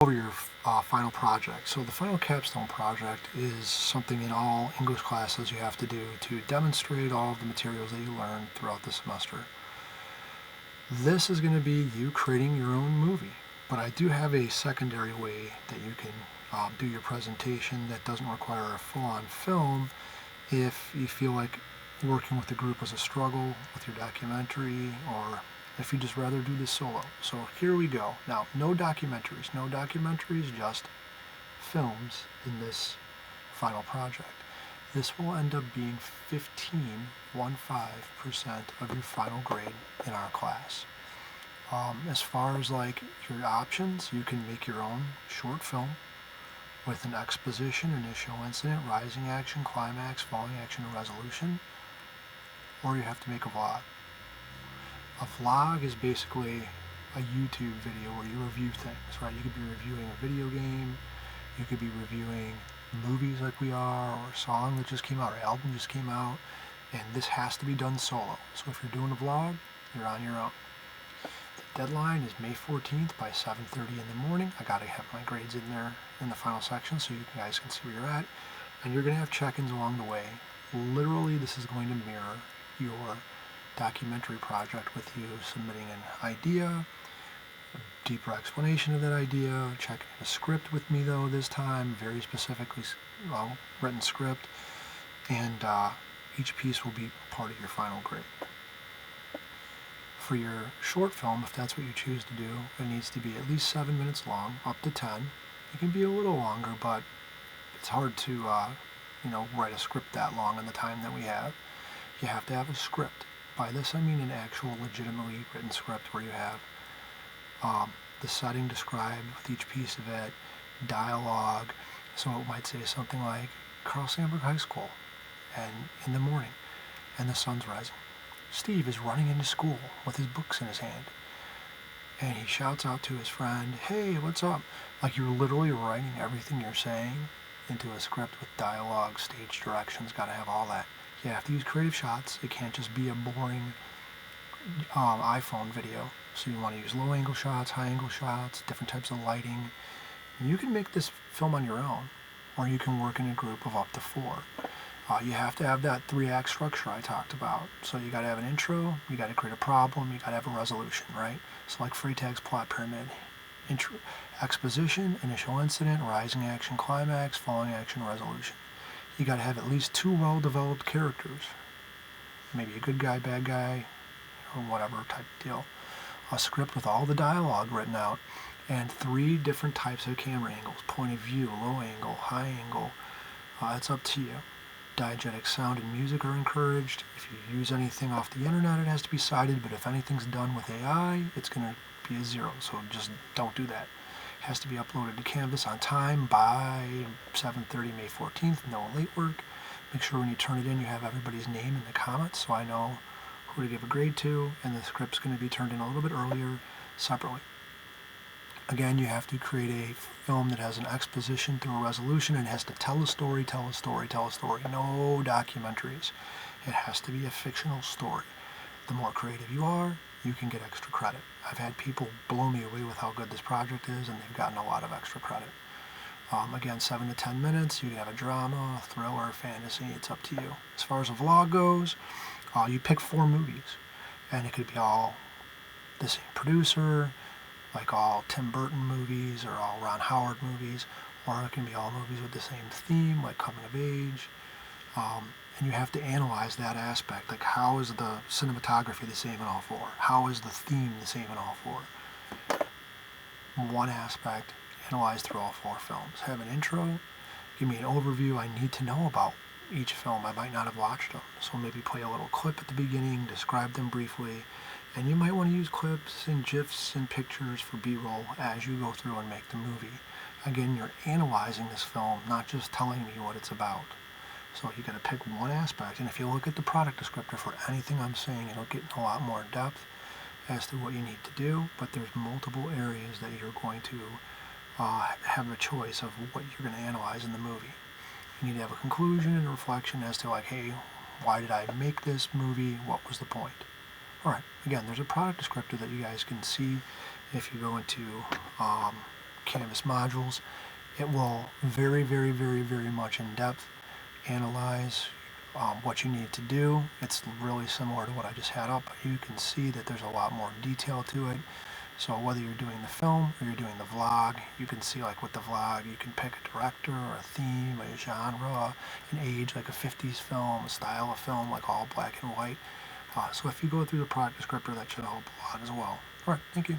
Over your final project. So the final capstone project is something in all English classes you have to do to demonstrate all of the materials that you learned throughout the semester. This is going to be you creating your own movie, but I do have a secondary way that you can do your presentation that doesn't require a full-on film if you feel like working with a group was a struggle with your documentary, or if you just rather do this solo. So here we go. Now, no documentaries, just films in this final project. This will end up being 15% of your final grade in our class. As far as like your options, you can make your own short film with an exposition, initial incident, rising action, climax, falling action, and resolution, or you have to make a vlog. A vlog is basically a YouTube video where you review things, right? You could be reviewing a video game, you could be reviewing movies like we are, or a song that just came out, or album just came out, and this has to be done solo. So if you're doing a vlog, you're on your own. The deadline is May 14th by 7:30 in the morning. I gotta have my grades in there in the final section so you guys can see where you're at, and you're gonna have check-ins along the way. Literally, this is going to mirror your documentary project with you submitting an idea, a deeper explanation of that idea, checking a script with me though this time, very specifically written script, and each piece will be part of your final grade. For your short film, if that's what you choose to do, it needs to be at least 7 minutes long, up to 10. It can be a little longer, but it's hard to write a script that long in the time that we have. You have to have a script. By this I mean an actual legitimately written script where you have the setting described with each piece of it, dialogue. So it might say something like Carl Sandburg High School, and in the morning, and the sun's rising. Steve is running into school with his books in his hand, and he shouts out to his friend, "Hey, what's up?" Like you're literally writing everything you're saying into a script with dialogue, stage directions, gotta have all that. You have to use creative shots. It can't just be a boring iPhone video. So you want to use low angle shots, high angle shots, different types of lighting. You can make this film on your own, or you can work in a group of up to 4. You have to have that 3-act structure I talked about. So you got to have an intro, you got to create a problem, you got to have a resolution, right? So like Freytag's plot pyramid. Intro, exposition, initial incident, rising action, climax, falling action, resolution. You got to have at least 2 well-developed characters. Maybe a good guy, bad guy, or whatever type of deal. A script with all the dialogue written out, and 3 different types of camera angles. Point of view, low angle, high angle. It's up to you. Diegetic sound and music are encouraged. If you use anything off the internet, it has to be cited, but if anything's done with AI, it's going to be a 0, so just don't do that. Has to be uploaded to Canvas on time by 7:30 May 14th, no late work. Make sure when you turn it in you have everybody's name in the comments so I know who to give a grade to, and the script's going to be turned in a little bit earlier separately. Again, you have to create a film that has an exposition through a resolution and has to tell a story. No documentaries. It has to be a fictional story. The more creative you are, you can get extra credit. I've had people blow me away with how good this project is, and they've gotten a lot of extra credit. Again, 7 to 10 minutes. You can have a drama, a thriller, fantasy. It's up to you. As far as a vlog goes, you pick 4 movies, and it could be all the same producer, like all Tim Burton movies or all Ron Howard movies, or it can be all movies with the same theme, like coming of age. And you have to analyze that aspect, like how is the cinematography the same in all 4? How is the theme the same in all 4? One aspect, analyze through all 4 films. Have an intro, give me an overview. I need to know about each film. I might not have watched them, so maybe play a little clip at the beginning, describe them briefly, and you might want to use clips and GIFs and pictures for B-roll as you go through and make the movie. Again, you're analyzing this film, not just telling me what it's about. So you got to pick one aspect, and if you look at the product descriptor for anything I'm saying, it'll get in a lot more depth as to what you need to do, but there's multiple areas that you're going to have a choice of what you're going to analyze in the movie. You need to have a conclusion and a reflection as to like, hey, why did I make this movie? What was the point? Alright, again, there's a product descriptor that you guys can see if you go into Canvas modules. It will very much in depth analyze what you need to do. It's really similar to what I just had up, but you can see that there's a lot more detail to it. So whether you're doing the film or you're doing the vlog, you can see like with the vlog, you can pick a director or a theme, a genre, an age, like a 50s film, a style of film, like all black and white. So if you go through the product descriptor, that should help a lot as well. All right, thank you.